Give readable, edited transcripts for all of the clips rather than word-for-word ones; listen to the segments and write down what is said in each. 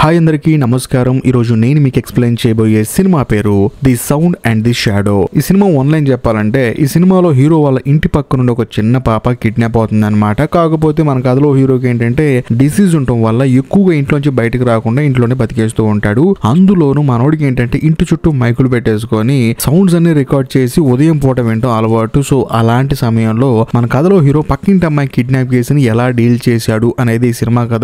Hi అందరికీ నమస్కారం. ఈరోజు నేను మీకు ఎక్స్ప్లెయిన్ చేయబోయే సినిమా పేరు the sound and the shadow. ఈ సినిమా ఆన్లైన్ చెప్పాలంటే ఈ సినిమాలో హీరో వాళ్ళ ఇంటి పక్క నుండి ఒక చిన్న పాప కిడ్నాప్ అవుతుంది అనమాట. కాకపోతే మన కథలో హీరోకి ఏంటంటే డిసీజ్ ఉండటం వల్ల ఎక్కువగా ఇంట్లోంచి బయటకు రాకుండా ఇంట్లోనే బతికేస్తూ ఉంటాడు. అందులోనూ మనోడికి ఏంటంటే ఇంటి చుట్టూ మైకులు పెట్టేసుకొని సౌండ్స్ అన్ని రికార్డ్ చేసి ఉదయం పూట వినటం అలవాటు. సో అలాంటి సమయంలో మన కథలో హీరో పక్కింటి అమ్మాయి కిడ్నాప్ కేసుని ఎలా డీల్ చేశాడు అనేది సినిమా కథ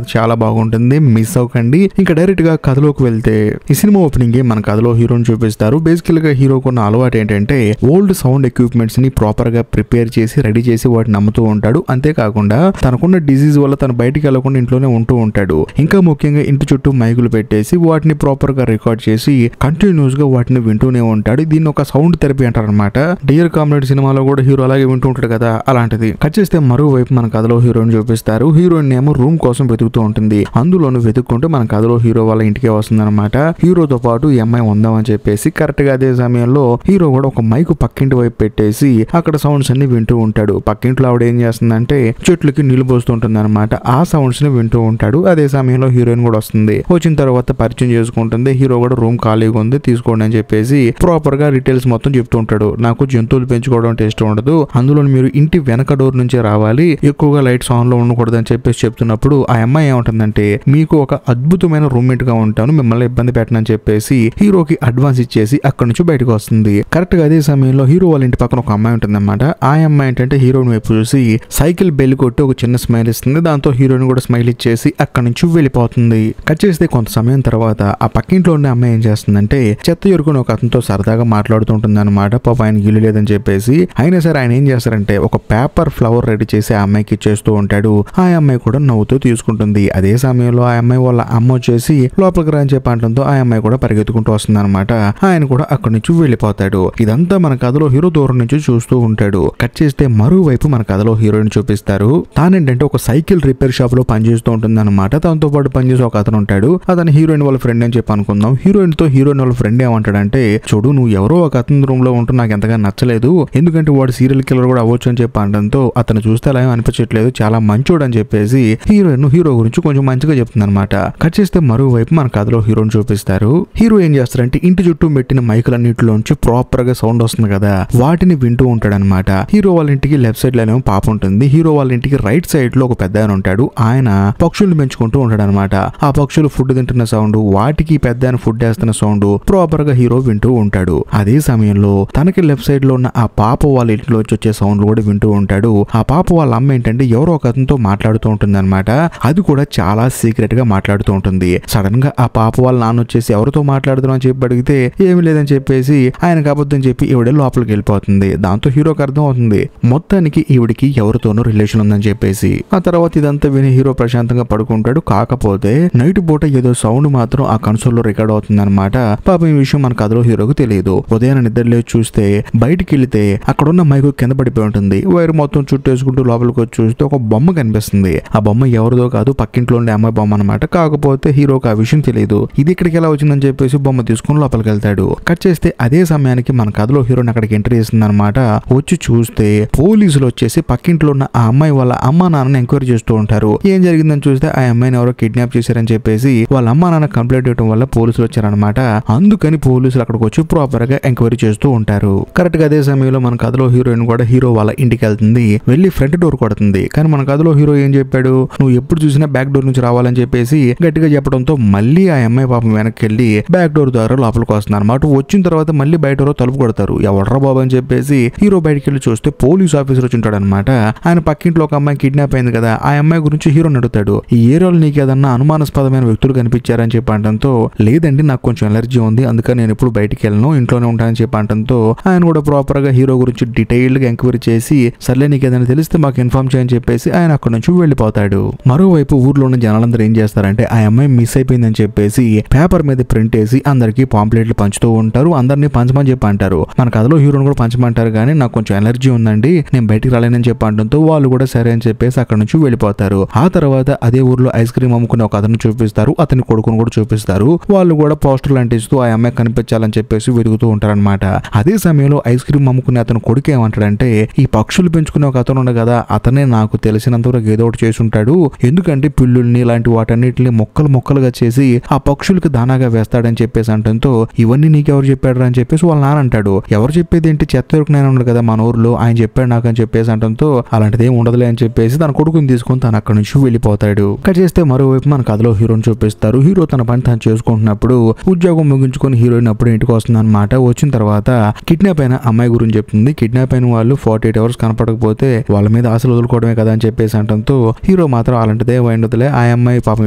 చాలా బాగుంటుంది, మిస్ అవ్వకండి. ఇంకా డైరెక్ట్ గా కథలోకి వెళ్తే ఈ సినిమా ఓపెనింగ్ మన కథలో హీరోని చూపిస్తారు. బేసికల్ గా హీరోకున్న అలవాటు ఏంటంటే ఓల్డ్ సౌండ్ ఎక్విప్మెంట్స్ ని ప్రాపర్ గా ప్రిపేర్ చేసి రెడీ చేసి వాటిని నమ్ముతూ ఉంటాడు. అంతేకాకుండా తనకున్న డిసీజ్ వల్ల తను బయటికి వెళ్లకుండా ఇంట్లోనే ఉంటూ ఉంటాడు. ఇంకా ముఖ్యంగా ఇంటి చుట్టూ మైకులు పెట్టేసి వాటిని ప్రాపర్ గా రికార్డ్ చేసి కంటిన్యూస్ గా వాటిని వింటూనే ఉంటాడు. దీన్ని ఒక సౌండ్ థెరపీ అంటారనమాట. డియర్ కామ్రేడ్ సినిమాలో కూడా హీరో అలాగే వింటూ ఉంటాడు కదా, అలాంటిది. కట్ చేస్తే మరోవైపు మన కథలో హీరోని చూపిస్తారు. హీరోయిన్ ఏమో రూమ్ కోసం వెతుకుతూ ఉంటుంది. అందులోను వెతుక్కుంటూ మన కథలో హీరో వాళ్ళ ఇంటికి వస్తుందన్నమాట. హీరోతో పాటు ఈ అమ్మాయి ఉందామని చెప్పేసి కరెక్ట్ గా అదే సమయంలో హీరో కూడా ఒక మైకు పక్కింటి వైపు పెట్టేసి అక్కడ సౌండ్స్ అన్ని వింటూ ఉంటాడు. పక్కింట్లో ఆవిడ ఏం చేస్తుందంటే చెట్లకి నీళ్లు పోస్తుంటుంది అనమాట. ఆ సౌండ్స్ ని వింటూ ఉంటాడు. అదే సమయంలో హీరోయిన్ కూడా వస్తుంది. వచ్చిన తర్వాత పరిచయం చేసుకుంటుంది. హీరో కూడా రూమ్ ఖాళీగా ఉంది తీసుకోండి అని చెప్పేసి ప్రాపర్ గా డీటెయిల్స్ మొత్తం చెప్తూ ఉంటాడు. నాకు జంతువులు పెంచుకోవడం అంటే ఇష్టం ఉండదు, అందులో మీరు ఇంటి వెనక డోర్ నుంచే రావాలి, ఎక్కువగా లైట్స్ ఆన్ లో ఉండకూడదు అని చెప్పేసి చెప్తున్నప్పుడు ఆ అమ్మాయి ఏమంటుందంటే మీకు ఒక అద్భుతమైన రూమ్మేట్ గా ఉంటాను, మిమ్మల్ని ఇబ్బంది పెట్టనని చెప్పేసి హీరోకి అడ్వాన్స్ ఇచ్చేసి అక్కడి నుంచి బయటకు వస్తుంది. కరెక్ట్ గా అదే సమయంలో హీరో వాళ్ళ ఇంటి పక్కన ఒక అమ్మాయి ఉంటుంది అనమాట. ఆ అమ్మాయి ఏంటంటే హీరోని వైపు చూసి సైకిల్ బెల్ కొట్టి ఒక చిన్న స్మైల్ ఇస్తుంది. దాంతో హీరోయిన్ కూడా స్మైల్ ఇచ్చేసి అక్కడి నుంచి వెళ్ళిపోతుంది. కట్ చేస్తే కొంత సమయం తర్వాత ఆ పక్కింట్లో ఉన్న అమ్మాయి ఏం చేస్తుందంటే చెత్త ఎరుకుని ఒక అతనితో సరదాగా మాట్లాడుతూ ఉంటుంది అనమాట. పాప ఆయన ఇల్లు లేదని చెప్పేసి. అయినా సరే ఆయన ఏం చేస్తారంటే ఒక పేపర్ ఫ్లవర్ రెడీ చేసి ఆ అమ్మాయికి ఇచ్చేస్తూ ఉంటాడు. ఆ అమ్మాయి కూడా నవ్వుతూ తీసుకుంటుంది. అదే సమయంలో ఆ అమ్మాయి వాళ్ళ అమ్మ వచ్చేసి లోపలికి రా అని చెప్పడంతో ఆ అమ్మాయి కూడా పరిగెత్తుకుంటూ వస్తుంది అనమాట. ఆయన కూడా అక్కడి నుంచి వెళ్ళిపోతాడు. ఇదంతా మన కథలో హీరో దూరం నుంచి చూస్తూ ఉంటాడు. కట్ చేస్తే మరోవైపు మన కథలో హీరోయిన్ చూపిస్తారు. తానేంటంటే ఒక సైకిల్ రిపేర్ షాప్ లో పనిచేస్తూ ఉంటుంది అనమాట. తనతో పాటు పనిచేసే ఒక అతను ఉంటాడు. అతను హీరోయిన్ వాళ్ళ ఫ్రెండ్ అని చెప్పి అనుకుందాం. హీరోయిన్ వాళ్ళ ఫ్రెండ్ ఏమంటాడంటే చూడు నువ్వు ఎవరో ఒక అతని రూమ్ లో ఉంటూ నాకు ఎంతగా నచ్చలేదు, ఎందుకంటే వాడు సీరియల్ కిల్లర్ కూడా అవ్వచ్చు అని చెప్పి అనడంతో అతను చూస్తే అలా అనిపించట్లేదు, చాలా మంచోడు అని చెప్పేసి హీరోయిన్ హీరో గురించి కొంచెం మంచిగా చెప్తుంది అనమాట. కట్ చేస్తే మరోవైపు మన కథలో హీరోని చూపిస్తారు. హీరో ఏం చేస్తారంటే ఇంటి చుట్టూ పెట్టిన మైకులన్నిటిలోంచి ప్రాపర్ గా సౌండ్ వస్తుంది కదా, వాటిని వింటూ ఉంటాడు అనమాట. హీరో వాళ్ళ ఇంటికి లెఫ్ట్ సైడ్ లోనేమో పాప ఉంటుంది. హీరో వాళ్ళ ఇంటికి రైట్ సైడ్ లో ఒక పెద్ద ఆయన ఉంటాడు. ఆయన పక్షుల్ని పెంచుకుంటూ ఉంటాడు అనమాట. ఆ పక్షులు ఫుడ్ తింటున్న సౌండ్, వాటికి పెద్ద ఆయన ఫుడ్ వేస్తున్న సౌండ్ ప్రాపర్ గా హీరో వింటూ ఉంటాడు. అదే సమయంలో తనకి లెఫ్ట్ సైడ్ లో ఉన్న ఆ పాప వాళ్ళ ఇంట్లో వచ్చే సౌండ్ కూడా వింటూ ఉంటాడు. ఆ పాప వాళ్ళ అమ్మ ఏంటంటే ఎవరో ఒక అతనితో మాట్లాడుతూ ఉంటుంది అనమాట. అది కూడా చాలా సీక్రెట్ గా మాట్లాడుతూ ఉంటుంది. సడన్ గా ఆ పాప వాళ్ళ నాన్న వచ్చేసి ఎవరితో మాట్లాడుతున్నావు అని చెప్పి అడిగితే ఏమి లేదని చెప్పేసి ఆయనకు అబద్ధం చెప్పి ఈవిడే లోపలికి వెళ్ళిపోతుంది. దాంతో హీరోకి అర్థం అవుతుంది మొత్తానికి ఈవిడికి ఎవరితోనూ రిలేషన్ ఉందని చెప్పేసి. ఆ తర్వాత ఇదంతా విని హీరో ప్రశాంతంగా పడుకుంటాడు. కాకపోతే నైట్ పూట ఏదో సౌండ్ మాత్రం ఆ కన్సోల్ లో రికార్డ్ అవుతుంది అనమాట. పాపం ఈ విషయం మన కథలో హీరోకి తెలియదు. ఉదయాన్నే నిద్ర లేచి చూస్తే బయటికి వెళ్తే అక్కడున్న మైకు కింద పడిపోయి ఉంటుంది. వైర్ మొత్తం చుట్టేసుకుంటూ లోపలికి వచ్చి చూస్తే ఒక బొమ్మ కనిపిస్తుంది. ఆ బొమ్మ ఎవరిదో కాదు, పక్కింట్లో ఉండే అమ్మాయి బొమ్మ అనమాట. కాకపోతే హీరోకి ఆ విషయం తెలియదు. ఇది ఇక్కడికి ఎలా వచ్చిందని చెప్పేసి బొమ్మ తీసుకుని లోపలికి వెళ్తాడు. కట్ చేస్తే అదే సమయానికి మన కథలో హీరోని అక్కడికి ఎంట్రీ చేస్తుంది అనమాట. వచ్చి చూస్తే పోలీసులు వచ్చేసి పక్కింట్లో ఉన్న ఆ అమ్మాయి వాళ్ళ అమ్మా నాన్నని ఎంక్వైరీ చేస్తూ ఉంటారు. ఏం జరిగిందని చూస్తే ఆ అమ్మాయిని ఎవరో కిడ్నాప్ చేశారని చెప్పేసి వాళ్ళ అమ్మా నాన్న కంప్లైంట్ ఇవ్వడం వల్ల పోలీసులు వచ్చారనమాట. అందుకని పోలీసులు అక్కడికి వచ్చి ప్రాపర్ గా ఎంక్వైరీ చేస్తూ ఉంటారు. కరెక్ట్ గా అదే సమయంలో మన కథలో హీరోయిన్ కూడా హీరో వాళ్ళ ఇంటికి వెళ్తుంది. వెళ్లి ఫ్రంట్ డోర్ కొడుతుంది. కానీ మన కథలో హీరో ఏం చెప్పాడు, నువ్వు ఎప్పుడు చూసినా బ్యాక్ డోర్ నుంచి రావాలని చెప్పేసి గట్టిగా చెప్పడంతో మళ్ళీ ఆ అమ్మాయి పాపం వెనక్కి వెళ్ళి బ్యాక్ డోర్ ద్వారా లోపలికి వస్తున్నారు అనమాట. వచ్చిన తర్వాత మళ్ళీ బయట తలుపు కొడతారు. ఎవర్రా బాబు అని చెప్పేసి హీరో బయటికి వెళ్ళి చూస్తే పోలీస్ ఆఫీసర్ వచ్చి ఉంటాడు అనమాట. ఆయన పక్కింట్లో ఒక అమ్మాయి కిడ్నాప్ అయింది కదా, ఆ అమ్మాయి గురించి హీరో అడుగుతాడు. ఈ ఏరియాలో నీకు ఏదన్నా అనుమానాస్పదమైన వ్యక్తులు కనిపించారని చెప్పి అనడంతో లేదండి నాకు కొంచెం ఎలర్జీ ఉంది, అందుకని నేను ఇప్పుడు బయటికి వెళ్ళను, ఇంట్లోనే ఉంటానని చెప్పి అనడంతో ఆయన కూడా ప్రాపర్ గా హీరో గురించి డీటెయిల్డ్ గా ఎంక్వైరీ చేసి సర్లే నీకు ఏదైనా తెలిస్తే మాకు ఇన్ఫార్మ్ చేయని చెప్పేసి ఆయన అక్కడి నుంచి వెళ్ళిపోతాడు. మరోవైపు ఊర్లో ఉన్న జనాలందరూ ఏం చేస్తారంటే ఆ అమ్మాయి మిస్ అయిపోయిందని చెప్పేసి పేపర్ మీద ప్రింట్ వేసి అందరికి పాంప్లెట్లు పంచుతూ ఉంటారు. అందరినీ పంచమని చెప్పి అంటారు. మన కథలో హీరోని కూడా పంచమంటారు. కానీ నాకు కొంచెం ఎలర్జీ ఉందండి, నేను బయటికి రాలేనని చెప్పి అనడంతో వాళ్ళు కూడా సరే అని చెప్పేసి అక్కడ నుంచి వెళ్ళిపోతారు. ఆ తర్వాత అదే ఊర్లో ఐస్ క్రీమ్ అమ్ముకునే ఒక అతను చూపిస్తారు. అతని కొడుకును కూడా చూపిస్తారు. వాళ్ళు కూడా పోస్టర్లు అంటిస్తూ ఆ అమ్మాయి కనిపించాలని చెప్పేసి వెతుకుతూ ఉంటారనమాట. అదే సమయంలో ఐస్ క్రీమ్ అమ్ముకునే అతను కొడుకు ఏమంటాడంటే ఈ పక్షులు పెంచుకునే ఒక అతను ఉండే కదా, అతనే నాకు తెలిసినంత వరకు ఏదో ఒకటి చేసి ఉంటాడు, ఎందుకంటే పిల్లుల్ని ఇలాంటి వాటన్నిటిని ముక్కలు ముక్కలుగా చేసి ఆ పక్షులకు దానాగా వేస్తాడని చెప్పేసి అంటంతో ఇవన్నీ నీకెవరు చెప్పాడు అని చెప్పేసి వాళ్ళ నాన్న అంటాడు. ఎవరు చెప్పేది ఏంటి, చెత్త దొరికిన ఉన్నాడు కదా మన ఊర్లో, ఆయన చెప్పాడు నాకు అని చెప్పేసి అంటంతో అలాంటిది ఏం ఉండదులే అని చెప్పేసి తన కొడుకుని తీసుకొని తను అక్కడ నుంచి వెళ్ళిపోతాడు. కట్ చేస్తే మరోవైపు మన కథలో హీరోని చూపిస్తారు. హీరో తన పని తను చేసుకుంటున్నప్పుడు ఉద్యోగం ముగించుకొని హీరోయిన్ అప్పుడు ఇంటికి వస్తుంది అనమాట. వచ్చిన తర్వాత కిడ్నాప్ అయిన అమ్మాయి గురించి చెప్తుంది. కిడ్నాప్ అయిన వాళ్ళు 48 hours కనపడకపోతే వాళ్ళ మీద ఆశలు వదులుకోవడమే కదా అని చెప్పేసి అంటంతో హీరో మాత్రం అలాంటిదే వైండదులే, ఆ అమ్మాయి పాపం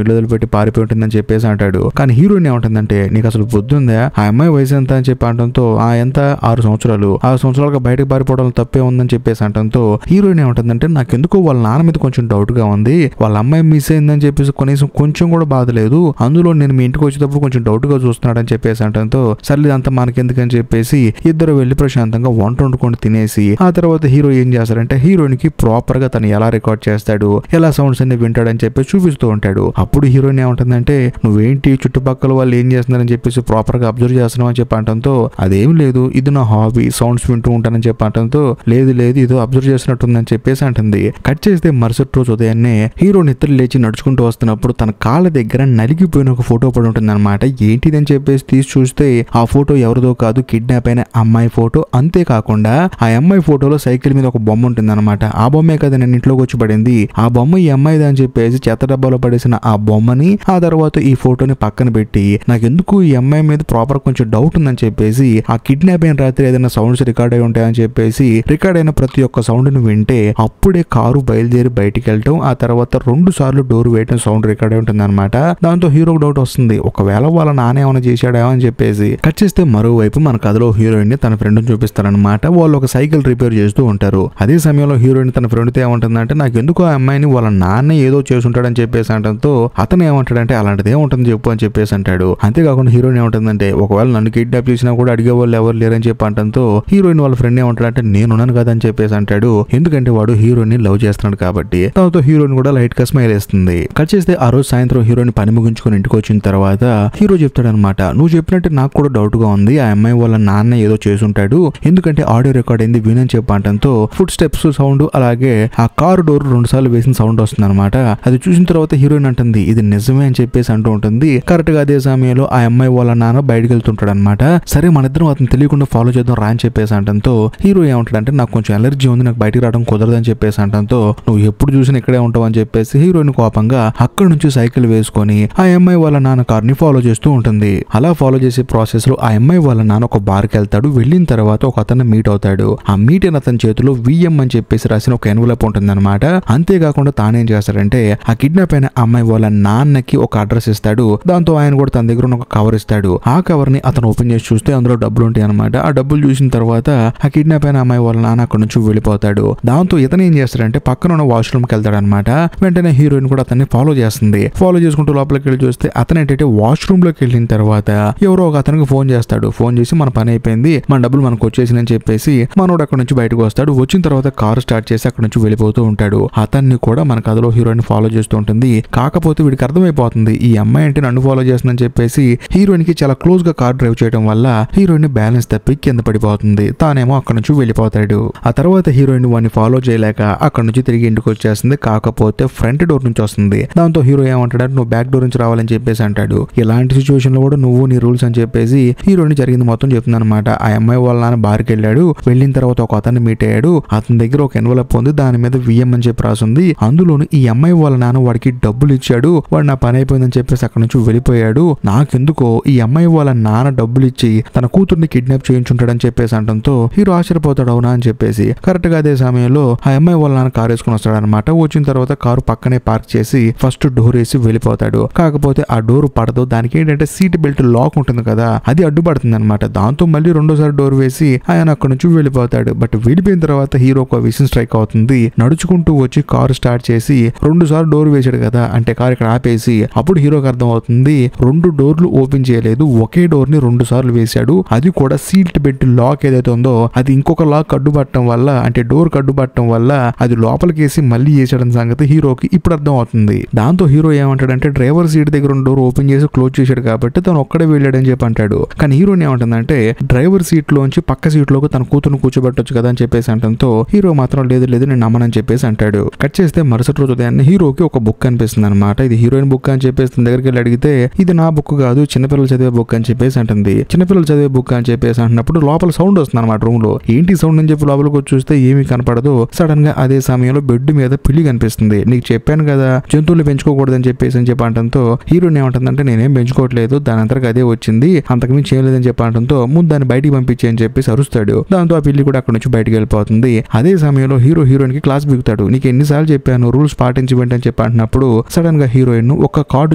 ఇల్లు వదిలిపెట్టి పారిపోయి ఉంటుందని చెప్పేసి అంటాడు. కానీ హీరోయిన్ ఏమంటుందంటే నీకు అసలు బుద్ధి ఉందా, ఆ అమ్మాయి వయసు ఎంత అని చెప్పి అంటంతో ఆ ఎంత 6 సంవత్సరాలు, 6 సంవత్సరాలుగా బయటకు పారిపోవడం తప్పే ఉందని చెప్పేసి అంటంతో హీరోయిన్ ఏమంటుందంటే నాకెందుకు వాళ్ళ నాన్న మీద కొంచెం డౌట్ గా ఉంది, వాళ్ళ అమ్మాయి మిస్ అయిందని చెప్పేసి కనీసం కొంచెం కూడా బాధ లేదు, అందులో నేను మీ ఇంటికి వచ్చేటప్పుడు కొంచెం డౌట్ గా చూస్తున్నాడని చెప్పేసి అంటంతో సర్లే అంత మనకెందుకని చెప్పేసి ఇద్దరు వెళ్లి ప్రశాంతంగా వంట వండుకొని తినేసి ఆ తర్వాత హీరో ఏం చేస్తారంటే హీరోయిన్ కి ప్రాపర్ గా తను ఎలా రికార్డ్ చేస్తాడు, ఎలా సౌండ్స్ అన్ని వింటాడని చెప్పేసి చూపిస్తూ ఉంటాడు. అప్పుడు హీరోయిన్ ఏమంటుందంటే నువ్వేంటి చుట్టుపక్కల వాళ్ళు ఏం చేస్తున్నారని చెప్పేసి ప్రాపర్ గా అబ్జర్వ్ చేస్తున్నావు అని చెప్పి అంటంతో అదేం లేదు, ఇది నా హాబీ, సౌండ్స్ వింటూ ఉంటానని చెప్పి అంటంతో లేదు లేదు ఇదో అబ్జర్వ్ చేసినట్టుందని చెప్పేసి అంటుంది. కట్ చేస్తే మరుసటి రోజు ఉదయాన్నే హీరో నిద్ర లేచి నడుచుకుంటూ వస్తున్నప్పుడు తన కాళ్ళ దగ్గర నలిగిపోయిన ఒక ఫోటో పడి ఉంటుంది అనమాట. ఏంటిదని చెప్పేసి తీసి చూస్తే ఆ ఫోటో ఎవరిదో కాదు, కిడ్నాప్ అయిన అమ్మాయి ఫోటో. అంతేకాకుండా ఆ అమ్మాయి ఫోటోలో సైకిల్ మీద ఒక బొమ్మ ఉంటుంది అనమాట. ఆ బొమ్మే కదా నేను ఇంట్లోకి వచ్చి పడింది, ఆ బొమ్మ ఈ అమ్మాయిది అని చెప్పేసి చెత్త డబ్బాలో పడేసిన ఆ బొమ్మని ఆ తర్వాత ఈ ఫోటోని పక్కన పెట్టి నాకెందుకు ఈ అమ్మాయి మీద ప్రాపర్ కొంచెం డౌట్ ఉందని చెప్పేసి ఆ కిడ్నాప్ అయిన రాత్రి ఏదైనా సౌండ్స్ రికార్డ్ అయి ఉంటాయని చెప్పేసి రికార్డ్ అయిన ప్రతి ఒక్క సౌండ్ ని వింటే అప్పుడే కారు బయలుదేరి బయటికి వెళ్ళటం, ఆ తర్వాత 2 సార్లు డోర్ వేయటం సౌండ్ రికార్డ్ అయి ఉంటుంది అనమాట. దాంతో హీరోకి డౌట్ వస్తుంది, ఒకవేళ వాళ్ళ నాన్న ఏమైనా చేశాడేమో అని చెప్పేసి. కట్ చేస్తే మరోవైపు మన కథలో హీరోయిన్ ని తన ఫ్రెండ్ చూపిస్తారనమాట. వాళ్ళు ఒక సైకిల్ రిపేర్ చేస్తూ ఉంటారు. అదే సమయంలో హీరోయిన్ తన ఫ్రెండ్ తో ఏమంటుందంటే నాకు ఎందుకు ఆ అమ్మాయిని వాళ్ళ నాన్న ఏదో చేసుంటాడని చెప్పేసి అంటంతో అతను ఏమంటాడంటే అలాంటిది ఏముంటుంది చెప్పు అని చెప్పేసి అంటాడు. అంతేకాకుండా హీరోయిన్ ఏమంటుందంటే ఒకవేళ నన్ను కిడ్నాప్ చేసినా కూడా అడిగే వాళ్ళు ఎవరు లేరని చెప్పి అంటంతో హీరోయిన్ వాళ్ళ ఫ్రెండ్ ఏమంటాడంటే నేనున్నాను కదా అని చెప్పేసి అంటాడు. ఎందుకంటే వాడు హీరోయిన్ ని లవ్ చేస్తున్నాడు కాబట్టి. దాంతో హీరోయిన్ కూడా లైట్ గా స్మైల్ వేస్తుంది. కట్ చేస్తే ఆ రోజు సాయంత్రం హీరోయిన్ పని ముగించుకొని ఇంటికి వచ్చిన తర్వాత హీరో చెప్తాడనమాట, నువ్వు చెప్పినట్టు నాకు కూడా డౌట్ గా ఉంది, ఆ అమ్మాయి వాళ్ళ నాన్న ఏదో చేసుంటాడు, ఎందుకంటే ఆడియో రికార్డ్ అయింది వినని చెప్పంటంతో ఫుడ్ స్టెప్స్ సౌండ్ అలాగే ఆ కారు డోర్ 2 సార్లు వేసిన సౌండ్ వస్తుంది అనమాట. అది చూసిన తర్వాత హీరోయిన్ అంటుంది ఇది నిజమే అని చెప్పేసి అంటూ ఉంటుంది. కరెక్ట్ గా అదే సమయంలో ఆ అమ్మాయి వాళ్ళ నాన్న బయటకు వెళ్తుంటాడు అనమాట. సరే మన ఇద్దరం అతను తెలియకుండా ఫాలో చేద్దాం రా అని చెప్పేసి అంటంతో హీరో ఏమంటాడంటే నాకు కొంచెం ఎలర్జీ ఉంది, నాకు బయటికి రావడం కుదరదని చెప్పేసి అంటంతో నువ్వు ఎప్పుడు చూసినా ఇక్కడే ఉంటావు అని చెప్పేసి హీరోయిన్ కోపంగా అక్కడి నుంచి సైకిల్ వేసుకొని ఆ అమ్మాయి వాళ్ళ నాన్న కార్ని ఫాలో చేస్తూ ఉంటుంది. అలా ఫాలో చేసే ప్రాసెస్ లో ఆ అమ్మాయి వాళ్ళ నాన్న ఒక బార్కి వెళ్తాడు. వెళ్ళిన తర్వాత ఒక అతను మీట్ అవుతాడు. ఆ మీట్ అయిన అతని చేతిలో విఎం అని చెప్పేసి రాసిన ఒక ఎన్వలప్ ఉంటుంది అనమాట. అంతేకాకుండా తానేం చేస్తాడంటే ఆ కిడ్నాప్ అయిన అమ్మాయి వాళ్ళ నాన్నకి ఒక అడ్రస్ ఇస్తాడు. దాంతో ఆయన కూడా తన దగ్గర ఒక కవర్ ఇస్తాడు. ఆ కవర్ ని అతను ఓపెన్ చేసి చూస్తే అందులో డబ్బులు ఉంటాయి అనమాట. ఆ డబ్బులు చూసిన తర్వాత ఆ కిడ్నాప్ అయిన అమ్మాయి వాళ్ళ నాన్న అక్కడ నుంచి వెళ్ళిపోతాడు. దాంతో ఇతను ఏం చేస్తాడంటే పక్కన ఉన్న వాష్రూమ్ కి వెళ్తాడు అనమాట. వెంటనే హీరోయిన్ కూడా అతన్ని ఫాలో చేస్తుంది. ఫాలో చేసుకుంటూ లోపలికి వెళ్ళి చూస్తే అతను ఏంటంటే వాష్రూమ్ లోకి వెళ్ళిన తర్వాత ఎవరో ఒక అతనికి ఫోన్ చేస్తాడు. ఫోన్ చేసి మన పని అయిపోయింది, మన డబ్బులు మనకు వచ్చేసిందని చెప్పేసి మనోడు అక్కడ నుంచి బయటకు వస్తాడు. వచ్చిన తర్వాత కారు స్టార్ట్ చేసి అక్కడ నుంచి వెళ్ళిపోతూ ఉంటాడు. అతన్ని కూడా మన కథలో హీరోయిన్ ఫాలో చేస్తూ ఉంటుంది. కాకపోతే వీడికి అర్థమైపోతుంది ఈ అమ్మాయి అంటే నన్ను ఫాలో చేస్తుందని చెప్పేసి హీరోయిన్ కి చాలా క్లోజ్ గా కార్ డ్రైవ్ చేయడం వల్ల హీరోయిన్ బ్యాలెన్స్ తప్పి కింద పడిపోతుంది. తానేమో అక్కడ నుంచి వెళ్ళిపోతాడు. ఆ తర్వాత హీరోయిన్ వాడిని ఫాలో చేయలేక అక్కడ నుంచి తిరిగి ఇంటికి వచ్చేస్తుంది. కాకపోతే ఫ్రంట్ డోర్ నుంచి వస్తుంది. దాంతో హీరో ఏమంటాడు నువ్వు బ్యాక్ డోర్ నుంచి రావాలని చెప్పేసి అంటాడు. ఇలాంటి సిచ్యువేషన్ లో కూడా నువ్వు నీ రూల్స్ అని చెప్పేసి హీరోయిన్ జరిగింది మొత్తం చెప్తుంది అనమాట. ఆ అమ్మాయి వాళ్ళ నాన్న బార్కి వెళ్ళాడు. వెళ్ళిన తర్వాత ఒక అతన్ని మీట్ అయ్యాడు. అతని దగ్గర ఒక ఎన్వలప్ ఉంది, దాని మీద విఎం అని చెప్పి రాసింది. అందులోను ఈ అమ్మాయి వాళ్ళ నాన్న వాడికి డబ్బులు ఇచ్చాడు, వాడు నా పని అయిపోయిందని చెప్పేసి అక్కడ నుంచి వెళ్ళిపోయాడు. నాకెందుకో ఈ అమ్మాయి వాళ్ళ నాన్న డబ్బులు ఇచ్చి తన కూతుర్ని కిడ్నాప్ చేయించుంటాడని చెప్పేసి అంటంతో హీరో ఆశ్చర్యపోతాడు అవునా అని చెప్పేసి. కరెక్ట్ గా అదే సమయంలో ఆ అమ్మాయి వాళ్ళ నాన్న కారు వేసుకుని వస్తాడు అనమాట. వచ్చిన తర్వాత కారు పక్కనే పార్క్ చేసి ఫస్ట్ డోర్ వేసి వెళ్ళిపోతాడు. కాకపోతే ఆ డోర్ పడదు. దానికి ఏంటంటే సీట్ బెల్ట్ లాక్ ఉంటుంది కదా, అది అడ్డుపడుతుంది అనమాట. దాంతో మళ్ళీ రెండోసారి డోర్ వేసి ఆయన అక్కడ నుంచి వెళ్ళిపోతాడు. బట్ వెళ్ళిపోయిన తర్వాత హీరో ఒక విషయం స్ట్రైక్ అవుతుంది. నడుచుకుంటూ వచ్చి కారు స్టార్ట్ చేసి 2 సార్లు డోర్ వేసాడు కదా, అంటే కారు ఇక్కడ ఆపేసి అప్పుడు హీరోకి అర్థం అవుతుంది 2 డోర్లు ఓపెన్ చేయలేదు, ఒకే డోర్ ని 2 సార్లు వేశాడు. అది కూడా సీట్ బెల్ట్ లాక్ ఏదైతే ఉందో అది ఇంకొక లాక్ అడ్డుపట్టడం వల్ల, అంటే డోర్ అడ్డుపట్టడం వల్ల అది లోపలికేసి మళ్ళీ వేసాడని సంగతి హీరోకి ఇప్పుడు అర్థం అవుతుంది. దాంతో హీరో ఏమంటాడంటే డ్రైవర్ సీట్ దగ్గర ఉన్న డోర్ ఓపెన్ చేసి క్లోజ్ చేశాడు కాబట్టి తను ఒక్కడే వెళ్ళాడని చెప్పి అంటాడు. కానీ హీరోని ఏమంటుందంటే డ్రైవర్ సీట్ లోంచి పక్క సీట్ లోకి తన కూతురుని కూర్చోబెట్టొచ్చు కదా అని చెప్పేసి అంటంతో హీరో మాత్రం లేదు లేదు నేను నమ్మనని చెప్పేసి అంటాడు. కట్ చేస్తే మరుసటి రోజు ఉదయాన్నే హీరోకి ఒక బుక్ కనిపిస్తుంది అనమాట. ఇది హీరోయిన్ చదివిన బుక్ అని చెప్పేసి తన దగ్గరికి వెళ్ళి అడిగితే ఇది నా బుక్ కాదు, చిన్నపిల్లలు చదివే బుక్ అని చెప్పేసి అంటుంది. చిన్నపిల్లలు చదివే బుక్ అని చెప్పేసి అంటున్నప్పుడు లోపల సౌండ్ వస్తుంది అనమాట రూమ్ లో. ఏంటి సౌండ్ అని చెప్పి లోపలికి వచ్చి చూస్తే ఏమీ కనపడదు. సడన్ గా అదే సమయంలో బెడ్ మీద పిల్లి కనిపిస్తుంది. నీకు చెప్పాను కదా జంతువులు పెంచుకోకూడదని చెప్పేసి అని చెప్పి అంటంతో హీరోయిన్ ఏమంటుందంటే నేనేం పెంచుకోవట్లేదు, దాని అంతకు అదే వచ్చింది, అంతకుమించి ఏం లేదని చెప్పి అంటంతో ముందు దాన్ని బయటికి పంపించే అని చెప్పేసి అరుస్తాడు. దాంతో ఆ పిల్లి కూడా అక్కడ నుంచి బయటికి వెళ్ళిపోతుంది. అదే సమయంలో హీరోయిన్ కి క్లాస్ బిగుతాడు. నీకు ఎన్నిసార్లు చెప్పాను రూల్స్ పాటించబెట్టి అని చెప్పి అంటున్నప్పుడు సడన్ గా హీరోయిన్ ఒక కార్డు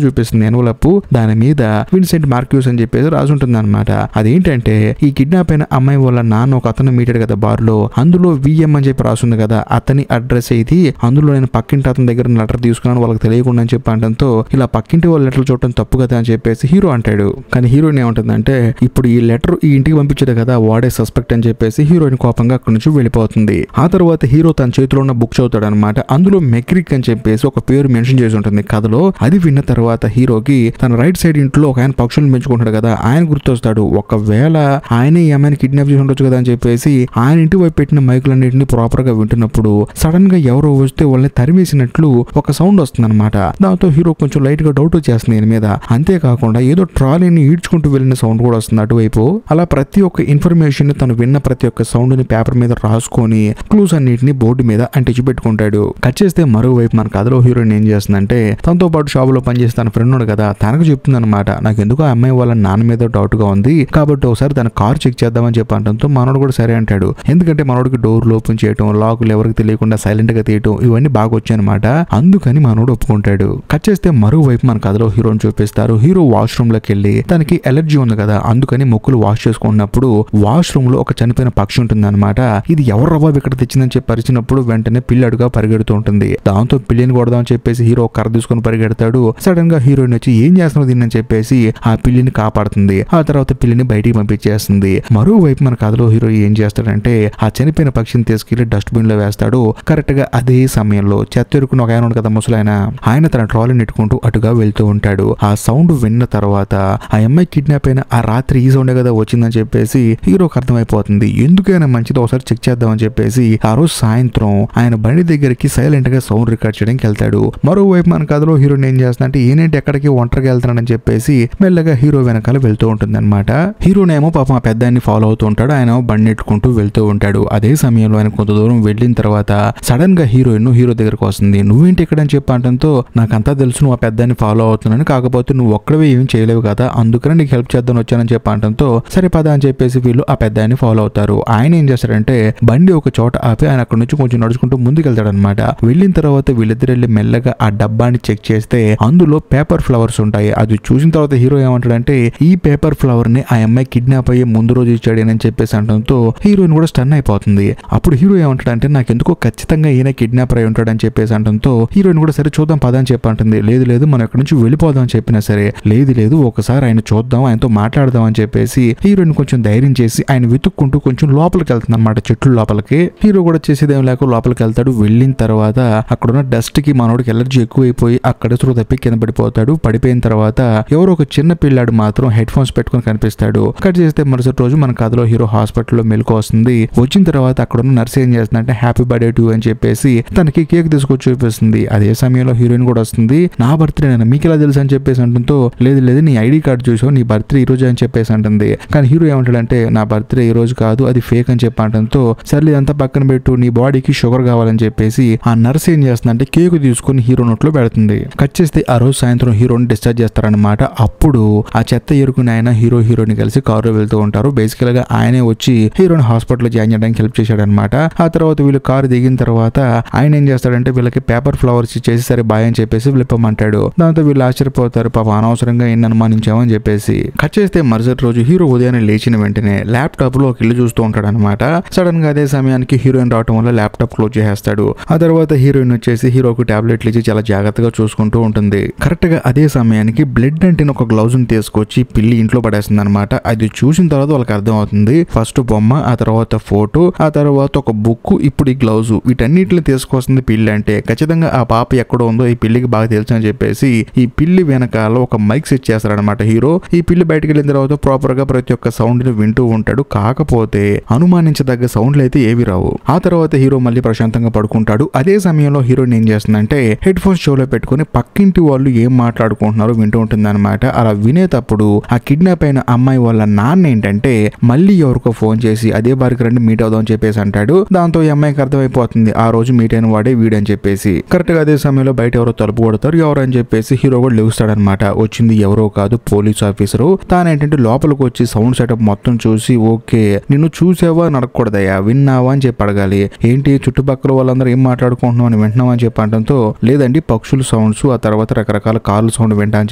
చూపిస్తుంది ఎన్వలప్. దాని మీద విన్సెంట్ మార్క్యూస్ అని చెప్పేసి రాసుంటుంది అనమాట. అదేంటంటే ఈ కిడ్నాప్ అయిన అమ్మాయి వాళ్ళ నాన్న ఒక అతను మీటాడు కదా బార్ లో, అందులో విఎం అని చెప్పి రాస్తుంది కదా, అతని అడ్రస్ ఇది. అందులో నేను పక్కింటి అతని దగ్గర లెటర్ తీసుకున్నాను వాళ్ళకి తెలియకుండా అని చెప్పి అంటంతో ఇలా పక్కింటి వాళ్ళ లెటర్ చూడటం తప్పు కదా అని చెప్పేసి హీరో అంటాడు. కానీ హీరోయిన్ ఏమంటుందంటే ఇప్పుడు ఈ లెటర్ ఈ ఇంటికి పంపించాడు కదా వాడే సస్పెక్ట్ అని చెప్పేసి హీరోయిన్ కోపంగా అక్కడి నుంచి వెళ్ళిపోతుంది. ఆ తర్వాత హీరో తన చేతిలో ఉన్న బుక్ చదువుతాడు అనమాట. అందులో మెక్రిక్ అని చెప్పేసి ఒక పేరు మెన్షన్ చేసి ఉంటుంది కథలో. అది విన్న తర్వాత హీరోకి తన రైట్ సైడ్ ఇంట్లో ఒక ఆయన పక్షులను పెంచుకుంటాడు కదా ఆయన గుర్తొస్తాడు. ఒకవేళ ఆయన ఈ అమ్మాయిని కిడ్నాప్ చేసి ఉండొచ్చు కదా అని చెప్పేసి ఆయన ఇంటి వైపు పెట్టిన మైకులన్నింటినీ ప్రాపర్ గా వింటున్నప్పుడు సడన్ గా ఎవరో వస్తే వాళ్ళని తరిమేసినట్లు ఒక సౌండ్ వస్తుంది అనమాట. దాంతో హీరో కొంచెం లైట్ గా డౌట్ వచ్చేస్తుంది దీని మీద. అంతేకాకుండా ఏదో ట్రాలీని ఈడ్చుకుంటూ వెళ్ళిన సౌండ్ కూడా వస్తుంది అటువైపు. అలా ప్రతి ఒక్క ఇన్ఫర్మేషన్ తను విన్న ప్రతి ఒక్క సౌండ్ ని పేపర్ మీద రాసుకొని క్లూస్ అన్నిటిని బోర్డు మీద అంటించి పెట్టుకుంటాడు. కట్ చేస్తే మరోవైపు మన కథలో హీరోయిన్ ఏం చేస్తుందంటే తనతో పాటు షాప్ లో పనిచేస్తే తన ఫ్రెండ్ ఉన్నాడు కదా తనకు చెప్తుంది అనమాట. నాకు ఎందుకు ఆ అమ్మాయి వాళ్ళ నాన్న మీద డౌట్ గా ఉంది కాబట్టి ఒకసారి తన కార్ చెక్ చేద్దామని చెప్పి అంటంతో మనోడు కూడా సరే అంటాడు. ఎందుకంటే మనోడికి డోర్లు ఓపెన్ చేయటం, లాకులు ఎవరికి తెలియకుండా సైలెంట్ గా తీయటం ఇవన్నీ బాగా వచ్చాయనమాట. అందుకని మనోడు ఒప్పుకుంటాడు. కట్ చేస్తే మరోవైపు మన కథలో హీరోని చూపిస్తారు. హీరో వాష్రూమ్ లోకి వెళ్ళి తనకి ఎలర్జీ ఉంది కదా అందుకని మొక్కులు వాష్ చేసుకున్నప్పుడు వాష్రూమ్ లో ఒక చనిపోయిన పక్షి ఉంటుంది అనమాట. ఇది ఎవరు రవ్వ ఇక్కడ తెచ్చిందని చెప్పి పరిచినప్పుడు వెంటనే పిల్లి అడుగా పరిగెడుతూ ఉంటుంది. దాంతో పిల్లిని కొడదామని చెప్పేసి హీరో కర్ర తీసుకుని పరిగెడతాడు. సడన్ గా హీరోయిన్ వచ్చి ఏం చేస్తున్నావు దీన్ని అని చెప్పేసి ఆ పిల్లిని కాపాడుతుంది. ఆ తర్వాత పిల్లిని బయటికి పంపించేస్తుంది. మరోవైపు మన కథలో హీరో ఏం చేస్తాడంటే ఆ చనిపోయిన పక్షిని తీసుకెళ్లి డస్ట్బిన్ లో వేస్తాడు. కరెక్ట్ గా అదే సమయంలో చెత్త ఎరుకుని ఒక ఆయన ఉంది కదా ముసలాయన, ఆయన తన ట్రాలీ నెట్టుకుంటూ అటుగా వెళ్తూ ఉంటాడు. ఆ సౌండ్ విన్న తర్వాత ఆ అమ్మాయి కిడ్నాప్ అయిన ఆ రాత్రి ఈ సౌండ్ కదా వచ్చిందని చెప్పేసి హీరోకి అర్థమైపోతుంది. ఎందుకైనా మంచిది ఒకసారి చెక్ చేద్దామని చెప్పేసి ఆ రోజు సాయంత్రం ఆయన బండి దగ్గరికి సైలెంట్ గా సౌండ్ రికార్డ్ చేయడానికి వెళ్తాడు. మరోవైపు మన కథలో హీరోయిన్ ఏం చేస్తుందంటే ఏంటి ఎక్కడికి ఒంటరిగా వెళ్తానని చెప్పేసి మెల్లగా హీరో వెనకాల వెళ్తూ ఉంటుంది అనమాట. హీరోనేమో పాపం ఆ పెద్దాన్ని ఫాలో అవుతూ ఉంటాడు. ఆయన బండి నెట్టుకుంటూ వెళ్తూ ఉంటాడు. అదే సమయంలో ఆయన కొంత దూరం వెళ్ళిన తర్వాత సడన్ గా హీరోయిన్ హీరో దగ్గరకు వస్తుంది. నువ్వేంటి ఇక్కడ అని చెప్పి అంటంతో నాకంతా తెలుసు నువ్వు ఆ పెద్దాన్ని ఫాలో అవుతున్నాను, కాకపోతే నువ్వు ఒక్కడవే ఏం చేయలేవు కదా అందుకని నీకు హెల్ప్ చేద్దాం వచ్చానని చెప్పి అంటంతో సరే పద అని చెప్పేసి వీళ్ళు ఆ పెద్దాన్ని ఫాలో అవుతారు. ఆయన ఏం చేస్తారంటే బండి ఒక చోట ఆపి ఆయన అక్కడ నుంచి కొంచెం నడుచుకుంటూ ముందుకు వెళ్తాడు అనమాట. వెళ్ళిన తర్వాత వీళ్ళిద్దరు వెళ్ళి మెల్లగా ఆ డబ్బాని చెక్ చేస్తే అందులో పేపర్ ఫ్లవర్స్ ఉంటాయి. అది చూసిన తర్వాత హీరో ఏమంటాడంటే ఈ పేపర్ ఫ్లవర్ ని ఆ అమ్మాయి కిడ్నాప్ అయ్యే ముందు రోజు ఇచ్చాడు అని చెప్పేసి అంటంతో హీరోయిన్ కూడా స్టన్ అయిపోతుంది. అప్పుడు హీరో ఏమంటాడంటే నాకెందుకో ఖచ్చితంగా ఈయన కిడ్నాపర్ అయి ఉంటాడని చెప్పేసి అంటంతో హీరోయిన్ కూడా సరే చూద్దాం పద అని చెప్పి అంటుంది. లేదు లేదు మనం ఎక్కడి నుంచి వెళ్ళిపోదాం అని చెప్పినా సరే లేదు ఒకసారి ఆయన చూద్దాం ఆయనతో మాట్లాడదాం అని చెప్పేసి హీరోయిన్ కొంచెం ధైర్యం చేసి ఆయన వెతుక్కుంటూ కొంచెం లోపలికి వెళ్తుంది అనమాట చెట్లు లోపలికి. హీరో కూడా చేసేదేం లేక లోపలికి వెళ్తాడు. వెళ్ళిన తర్వాత అక్కడున్న డస్ట్ కి మనోడికి ఎలర్జీ ఎక్కువైపోయి అక్కడ త్రూ తప్పి కింద పడిపోతాడు. పడిపోయిన తర్వాత ఎవరో ఒక చిన్న పిల్లాడు మాత్రం హెడ్ ఫోన్స్ పెట్టుకుని కనిపిస్తాడు. కట్ చేస్తే మరుసటి రోజు మన కథలో హీరో హాస్పిటల్లో మెలకు వస్తుంది. వచ్చిన తర్వాత అక్కడున్న నర్స్ ఏం చేస్తుందంటే హ్యాపీ బర్త్డే టు అని చెప్పేసి తనకి కేక్ తీసుకొచ్చి చూపిస్తుంది. అదే సమయంలో హీరోయిన్ కూడా వస్తుంది. నా బర్త్డే నేను మీకు ఎలా తెలుసు అని చెప్పేసి అంటుందో లేదు నీ ఐడి కార్డు చూసావు నీ బర్త్డే ఈ రోజు అని చెప్పేసి అంటుంది. కానీ హీరో ఏమంటాడంటే నా బర్త్డే ఈ రోజు కాదు అది ఫేక్ అని చెప్పి అంటంతో సర్లే అంతా పక్కన పెట్టు నీ బాడీకి షుగర్ కావాలని చెప్పేసి ఆ నర్స్ ఏం చేస్తుందంటే కేక్ తీసుకుని హీరో నోట్లో పెడుతుంది. కట్ చేస్తే ఆ రోజు సాయంత్రం హీరోని డిశ్చార్జ్ చేస్తారనమాట. అప్పుడు ఆ చెత్త ఎరుకుని ఆయన హీరోని కలిసి కారులో వెళ్తూ ఉంటారు. బేసికల్ గా ఆయనే వచ్చి హీరోని హాస్పిటల్లో జాయిన్ చేయడానికి హెల్ప్ చేశాడనమాట. ఆ తర్వాత వీళ్ళు కారు దిగిన తర్వాత ఆయన ఏం చేస్తాడంటే వీళ్ళకి పేపర్ ఫ్లవర్స్ ఇచ్చేసి సరే బాయ్ అని చెప్పేసి వెళ్ళిపోమంటాడు. దాంతో వీళ్ళు ఆశ్చర్యపోతారు పాప అనవసరంగా ఎన్ని అనుమానించామని చెప్పేసి. కట్ చేస్తే మరుసటి రోజు హీరో ఉదయాన్నే లేచిన వెంటనే ల్యాప్టాప్ లో ఒక ఇల్లు చూస్తూ ఉంటాడు అనమాట. సడన్ గా అదే సమయానికి హీరోయిన్ రావడం వల్ల ల్యాప్టాప్ క్లోజ్ చేసేస్తాడు. ఆ తర్వాత హీరోయిన్ వచ్చేసి హీరోకు టాబ్లెట్లు ఇచ్చి చాలా జాగ్రత్తగా చూసుకుంటూ ఉంటుంది. కరెక్ట్ గా అదే సమయానికి బ్లడ్ అంటే ఒక గ్లౌజ్ ని తీసుకొచ్చి పిల్లి ఇంట్లో పడేస్తుంది అనమాట. అది చూసిన తర్వాత వాళ్ళకి అర్థం అవుతుంది ఫస్ట్ బొమ్మ, ఆ తర్వాత ఫోటో, ఆ తర్వాత ఒక బుక్, ఇప్పుడు ఈ గ్లౌజ్ వీటన్నిటిని తీసుకొస్తుంది పిల్లి. అంటే ఖచ్చితంగా ఆ పాప ఎక్కడ ఉందో ఈ పిల్లికి బాగా తెలుసు అని చెప్పేసి ఈ పిల్లి వెనకాల ఒక మైక్ సెట్ చేస్తారనమాట హీరో. ఈ పిల్లి బయటకు వెళ్ళిన తర్వాత ప్రాపర్ గా ప్రతి ఒక్క సౌండ్ ని వింటూ ఉంటాడు. కాకపోతే అనుమానించదగ్గ సౌండ్లు అయితే ఏవి రావు. ఆ తర్వాత హీరో మళ్ళీ ప్రశాంతంగా పడుకుంటాడు. అదే సమయంలో హీరోయిన్ ఏం చేస్తుందంటే హెడ్ ఫోన్స్ షోలో పెట్టుకుని పక్క పక్కింటి వాళ్ళు ఏం మాట్లాడుకుంటున్నారో వింటూ ఉంటుంది అనమాట. అలా వినేటప్పుడు ఆ కిడ్నాప్ అయిన అమ్మాయి వాళ్ళ నాన్న ఏంటంటే మళ్ళీ ఎవరికో ఫోన్ చేసి అదే బారికి రండి మీట్ అవుదాం అని చెప్పేసి అంటాడు. దాంతో ఈ అమ్మాయికి అర్థమైపోతుంది ఆ రోజు మీట్ అయిన వాడే వీడని చెప్పేసి. కరెక్ట్ గా అదే సమయంలో బయట ఎవరో తలుపు కొడతారు. ఎవరు అని చెప్పేసి హీరో కూడా లేస్తాడనమాట. వచ్చింది ఎవరో కాదు, పోలీస్ ఆఫీసరు. తానేంటంటే లోపలికి వచ్చి సౌండ్ సెటప్ మొత్తం చూసి ఓకే నిన్ను చూసావా నడకూడదయ్యా, విన్నావా అని చెప్పి అడగాలి. ఏంటి చుట్టుపక్కల వాళ్ళందరూ ఏం మాట్లాడుకుంటున్నావు అని వింటున్నావా అని చెప్పి అనడంతో లేదండి పక్షుల సౌండ్స్, ఆ తర్వాత రకరకాల కార్ల సౌండ్ వింటా అని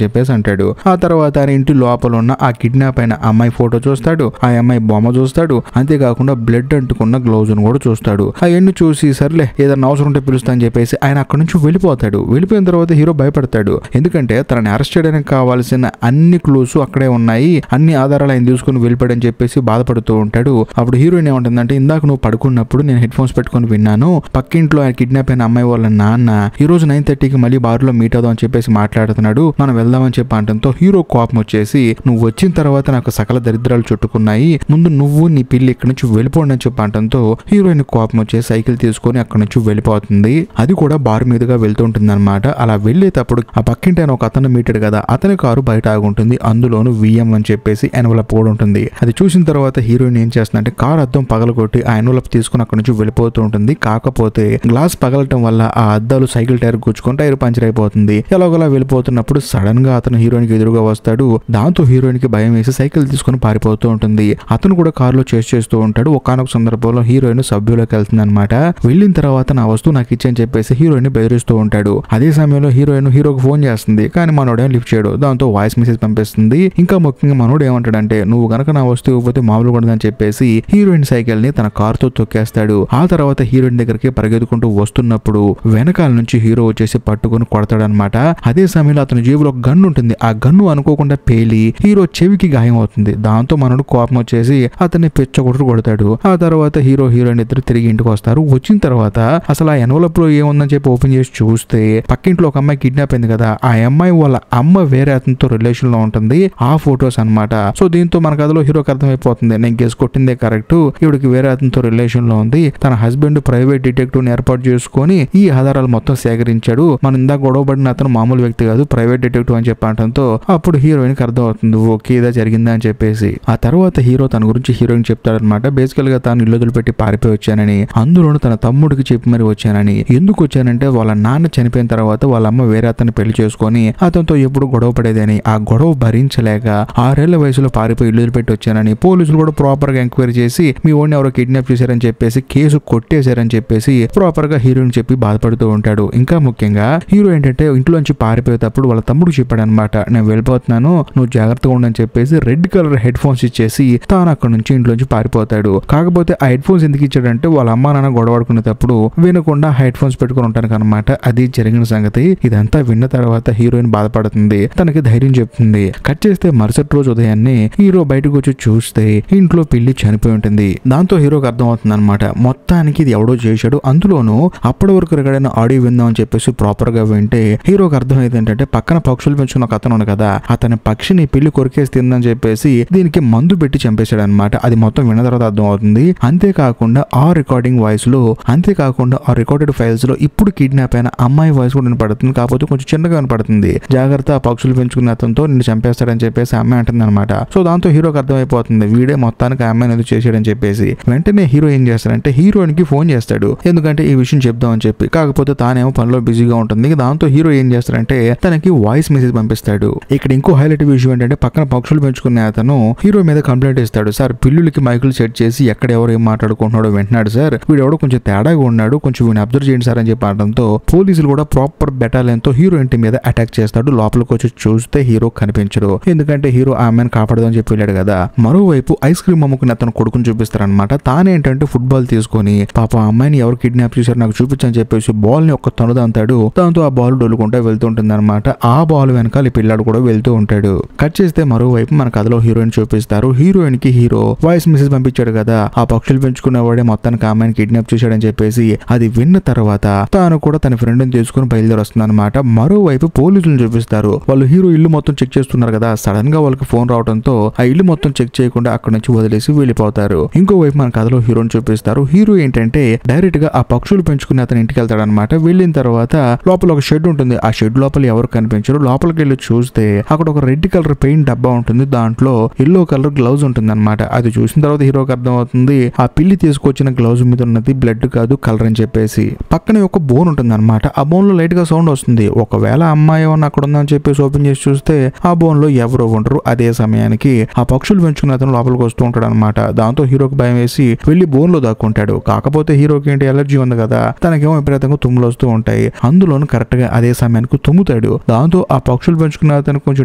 చెప్పేసి అంటాడు. ఆ తర్వాత ఆయన ఇంటి లోపల ఉన్న ఆ కిడ్నాప్ అయిన అమ్మాయి ఫోటో చూస్తాడు, ఆ అమ్మాయి బొమ్మ చూస్తాడు, అంతేకాకుండా బ్లడ్ అంటుకున్న గ్లౌజ్ ను కూడా చూస్తాడు. అవన్నీ చూసి సర్లే ఏదైనా అవసరం ఉంటే పిలుస్తా అని చెప్పేసి ఆయన అక్కడ నుంచి వెళ్ళిపోతాడు. వెళ్ళిపోయిన తర్వాత హీరో భయపడతాడు. ఎందుకంటే తనని అరెస్ట్ చేయడానికి కావాల్సిన అన్ని క్లూస్ అక్కడే ఉన్నాయి, అన్ని ఆధారాలు ఆయన తీసుకుని వెళ్ళిపోయాడని చెప్పేసి బాధపడుతూ ఉంటాడు. అప్పుడు హీరోయిన్ ఏమంటుందంటే ఇందాక నువ్వు పడుకున్నప్పుడు నేను హెడ్ ఫోన్స్ పెట్టుకుని విన్నాను, పక్కింట్లో ఆయన కిడ్నాప్ అయిన అమ్మాయి వాళ్ళ నాన్న ఈ రోజు 9:30కి మళ్ళీ బార్లో మీట్ అవుదాం అని చెప్పేసి మాట్లాడుతున్నాడు, మనం వెళ్దామని చెప్పి అంటంతో హీరో కోపం వచ్చేసి నువ్వు వచ్చిన తర్వాత నాకు సకల దరిద్రాలు చుట్టుకున్నాయి, ముందు నువ్వు నీ పిల్లి ఇక్కడ నుంచి వెళ్ళిపోండి అని చెప్పి అంటంతో హీరోయిన్ కోపం వచ్చేసి సైకిల్ తీసుకొని అక్కడ నుంచి వెళ్ళిపోతుంది. అది కూడా బార్ మీదుగా వెళ్తూ ఉంటుంది అనమాట. అలా వెళ్ళేటప్పుడు ఆ పక్కింటి ఒక అతను మీటాడు కదా, అతని కారు బయట ఆగుంటుంది. అందులోను విఎం అని చెప్పేసి ఎన్వలప్ కూడా ఉంటుంది. అది చూసిన తర్వాత హీరోయిన్ ఏం చేస్తుందంటే కారు అద్దం పగలగొట్టి ఆ ఎన్వలప్ తీసుకుని అక్కడ నుంచి వెళ్ళిపోతూ ఉంటుంది. కాకపోతే గ్లాస్ పగలటం వల్ల ఆ అద్దాలు సైకిల్ టైర్ గుచ్చుకొని టైర్ పంచర్ అయిపోతుంది. ఎలాగోలా వెళ్ళిపోతున్నప్పుడు సడన్ గా అతను హీరోయిన్ కి ఎదురుగా వస్తాడు. దాంతో హీరోయిన్ కి భయం వేసి సైకిల్ తీసుకుని పారిపోతూ ఉంటుంది. అతను కూడా కారులో చేస్తూ ఉంటాడు. ఒకానొక సందర్భంలో హీరోయిన్ సభ్యులోకి వెళ్తుంది అనమాట. వెళ్ళిన తర్వాత నా వస్తువు నాకు ఇచ్చని చెప్పేసి హీరోయిన్ బెదిరిస్తూ ఉంటాడు. అదే సమయంలో హీరోయిన్ హీరోకి ఫోన్ చేస్తుంది, కానీ మనోడేం లిఫ్ట్ చేయడు. దాంతో వాయిస్ మెసేజ్ పంపిస్తుంది. ఇంకా ముఖ్యంగా మనోడు ఏమంటాడంటే నువ్వు గనక నా వస్తువు ఇవ్వకపోతే మామూలు ఉండదని చెప్పేసి హీరోయిన్ సైకిల్ ని తన కారుతో తొక్కేస్తాడు. ఆ తర్వాత హీరోయిన్ దగ్గరికి పరిగెత్తుకుంటూ వస్తున్నప్పుడు వెనకాల నుంచి హీరో వచ్చేసి పట్టుకుని కొడతాడనమాట. అదే సమయంలో అతని జేబులో గన్ను ఉంటుంది. ఆ గన్ను అనుకోకుండా పేలి హీరో చెవికి గాయం అవుతుంది. దాంతో మనోడు కోపం వచ్చేసి అతన్ని పిచ్చగొట్టు కొడతాడు. ఆ తర్వాత హీరో హీరోయిన్ ఇద్దరు తిరిగి ఇంటికి వస్తారు. వచ్చిన తర్వాత అసలు ఆ ఎన్వలప్ లో ఏముందని చెప్పి ఓపెన్ చేసి చూస్తే పక్కింట్లో ఒక అమ్మాయి కిడ్నాప్ అయింది కదా, ఆ అమ్మాయి వాళ్ళ అమ్మ వేరే అతనితో రిలేషన్ లో ఉంటుంది. ఆ ఫొటోస్ అనమాట. సో దీంతో మన కథలో హీరోకి అర్థమైపోతుంది నేను గెస్ కొట్టిందే కరెక్ట్, ఇవిడికి వేరే అతనితో రిలేషన్ లో ఉంది. తన హస్బెండ్ ప్రైవేట్ డిటెక్టివ్ ని ఏర్పాటు చేసుకుని ఈ ఆధారాలు మొత్తం సేకరించాడు. మన ఇందాక గొడవబడిన అతను మామూలు వ్యక్తి కాదు, ప్రైవేట్ డిటెక్టివ్ అని చెప్పడంతో అప్పుడు హీరోయిన్ కి అర్థం అవుతుంది ఓకే ఇదా జరిగిందా అని చెప్పేసి. ఆ తర్వాత హీరో తన గురించి హీరోయిన్ చెప్తాడనమాట. బేసికల్ గా తాను ఇల్లు వదిలిపెట్టి పారిపోయి వచ్చానని, అందులోనూ తన తమ్ముడికి చెప్పి మరి వచ్చానని. ఎందుకు వచ్చానంటే వాళ్ళ నాన్న చనిపోయిన తర్వాత వాళ్ళ అమ్మ వేరే అతన్ని పెళ్లి చేసుకొని అతనితో ఎప్పుడు గొడవ పడేదని, ఆ గొడవ భరించలేక 6 ఏళ్ల వయసులో పారిపోయి ఇల్లు వదిలిపెట్టి వచ్చానని పోలీసులు కూడా ప్రాపర్ గా ఎంక్వైరీ చేసి మీ ఓడిని ఎవరో కిడ్నాప్ చేశారని చెప్పేసి కేసు కొట్టేశారని చెప్పేసి ప్రాపర్ గా హీరోయిన్ చెప్పి బాధపడుతూ ఉంటాడు. ఇంకా ముఖ్యంగా హీరో ఏంటంటే ఇంట్లోంచి పారిపోయేటప్పుడు వాళ్ళ తమ్ముడు చెప్పాడు అనమాట, నేను వెళ్ళిపోతున్నాను నువ్వు జాగ్రత్తగా ఉండని చెప్పేసి రెడ్ కలర్ హెడ్ ఫోన్స్ ఇచ్చేసి తాను అక్కడ నుంచి ఇంట్లోంచి పారిపోతాడు. కాకపోతే ఆ హెడ్ ఫోన్స్ ఎందుకు ఇచ్చాడంటే వాళ్ళ అమ్మ నాన్న గొడవడుకునేటప్పుడు వినకుండా హెడ్ ఫోన్స్ పెట్టుకుని ఉంటానికి అనమాట. అది జరిగిన సంగతి. ఇదంతా విన్న తర్వాత హీరోయిన్ బాధపడుతుంది, తనకి ధైర్యం చెప్తుంది. కట్ చేస్తే మరుసటి రోజు ఉదయాన్నే హీరో బయటకు వచ్చి చూస్తే ఇంట్లో పిల్లి చనిపోయి ఉంటుంది. దాంతో హీరోకి అర్థం అవుతుంది అనమాట మొత్తానికి ఇది ఎవడో చేశాడు. అందులోనూ అప్పటి వరకు రికార్డైన ఆడియో విందాం అని చెప్పేసి ప్రాపర్ గా వింటే హీరోకి అర్థమైంది ఏంటంటే పక్కన పక్షులు పెంచుకున్న ఒక అతను కదా, అతని పక్షిని పిల్లి కొరికేసి తిందని చెప్పేసి దీనికి మందు పెట్టి చంపేశాడు అనమాట. అది మొత్తం విన్న తర్వాత అర్థం అవుతుంది. అంతేకాకుండా ఆ రికార్డింగ్ వాయిస్ లో, అంతేకాకుండా ఆ రికార్డెడ్ ఫైల్స్ లో ఇప్పుడు కిడ్నాప్ అయిన అమ్మాయి వాయిస్ కూడా వినపడుతుంది. కాకపోతే కొంచెం చిన్నగా వినపడుతుంది. జాగ్రత్త పక్షులు పెంచుకున్న అతనితో నిన్ను చంపేస్తాడని చెప్పేసి అమ్మాయి అంటుంది అనమాట. సో దాంతో హీరోకి అర్థమైపోతుంది వీడే మొత్తానికి ఆ అమ్మాయిని ఎందుకు చేశాడని చెప్పేసి. వెంటనే హీరో ఏం చేస్తాడంటే హీరోయిన్ కి ఫోన్ చేస్తాడు, ఎందుకంటే ఈ విషయం చెప్దామని చెప్పి. కాకపోతే తానేమో పనిలో బిజీగా ఉంటుంది. దాంతో హీరో ఏం చేస్తాడంటే తనకి వాయిస్ మెసేజ్ పంపిస్తాడు. ఇక్కడ ఇంకో హైలైట్ విషయం ఏంటంటే పక్కన పక్షులు పెంచుకునే అతను హీరో మీద కంప్లైంట్ ఇస్తాడు. సార్ పిల్లులకి మైకులు సెట్ చేసి ఎక్కడ ఎవరు ఏం మాట్లాడుకుంటున్నాడో వింటున్నాడు సార్, వీడు ఎవడో కొంచెం తేడాగా ఉన్నాడు, కొంచెం వీడిని అబ్జర్వ్ చేయండి సార్ అని చెప్పి అనడంతో పోలీసులు కూడా ప్రాపర్ బెటాలియన్ తో హీరో ఇంటి మీద అటాక్ చేస్తాడు. లోపలికి వచ్చి చూస్తే హీరో కనిపించడు, ఎందుకంటే హీరో ఆ అమ్మాయిని కాపాడదని చెప్పి వెళ్ళాడు కదా. మరోవైపు ఐస్ క్రీమ్ అమ్ముకుని అతను కొడుకుని చూపిస్తారనమాట. తానేంటంటే ఫుట్బాల్ తీసుకొని పాప ఆ అమ్మాయిని ఎవరు కిడ్నాప్ చేశారు నాకు చూపించని చెప్పేసి బాల్ ని ఒక్క తనుదంతాడు. దాంతో ఆ బాల్ డొల్లుకుంటా వెళ్తుంటుంది అనమాట. ఆ బాల్ వెనకాల ఈ పిల్లాడు కూడా వెళ్తూ ఉంటాడు. కట్ చేస్తే మరోవైపు మన కథలో హీరోయిన్ చూపిస్తారు. హీరోయిన్ కి హీరో వాయిస్ మెసేజ్ పంపించాడు కదా, ఆ పక్షులు పెంచుకునేవాడే మొత్తానికి ఆ అమ్మాయిని కిడ్నాప్ చేశాడని చెప్పేసి. అది విన్న తర్వాత తాను కూడా తన ఫ్రెండ్ ని తీసుకుని బయలుదేరి వస్తుంది అనమాట. మరోవైపు పోలీసులను చూపిస్తారు. వాళ్ళు హీరో ఇల్లు మొత్తం చెక్ చేస్తున్నారు కదా, సడన్ గా వాళ్ళకి ఫోన్ రావడంతో ఆ ఇల్లు మొత్తం చెక్ చేయకుండా అక్కడ నుంచి వదిలేసి వెళ్ళిపోతారు. ఇంకోవైపు మన కథలో హీరోని చూపిస్తారు. హీరో ఏంటంటే డైరెక్ట్ గా ఆ పక్షులు పెంచుకుని అతని ఇంటికి వెళ్తాడు అనమాట. వెళ్ళిన తర్వాత లోపల ఒక షెడ్ ఉంటుంది. ఆ షెడ్ లోపల ఎవరు కనిపించరు. లోపలికి వెళ్ళి చూస్తే అక్కడ ఒక రెడ్ కలర్ పెయింట్ డబ్బా ఉంటుంది, దాంట్లో ఎల్లో కలర్ గ్లౌజ్ ఉంటుంది అనమాట. అది చూసిన తర్వాత హీరోకి అర్థం అవుతుంది ఆ పిల్లి తీసుకొచ్చిన గ్లౌజ్ మీద ఉన్నది బ్లడ్ కాదు కలర్ అని చెప్పేసి. పక్కనే ఒక బోన్ ఉంటుంది అనమాట. ఆ బోన్ లో లైట్ గా సౌండ్ వస్తుంది. ఒకవేళ అమ్మాయి ఏమన్నా అక్కడ ఉందని చెప్పేసి ఓపెన్ చేసి చూస్తే ఆ బోన్ లో ఎవరో ఉండరు. అదే సమయానికి ఆ పక్షులు పెంచుకున్న అతను లోపలికి వస్తూ ఉంటాడు అనమాట. దాంతో హీరోకి భయం వేసి వెళ్లి బోన్ లో దాక్కుంటాడు. కాకపోతే హీరోకి ఏంటి ఎలర్జీ ఉంది కదా, తనకేమో విపరీతంగా తుమ్ములు వస్తూ ఉంటాయి. అందులోను కరెక్ట్ గా అదే సమయానికి తుమ్ముతాడు. దాంతో ఆ పక్షులు పెంచుకున్న అతను కొంచెం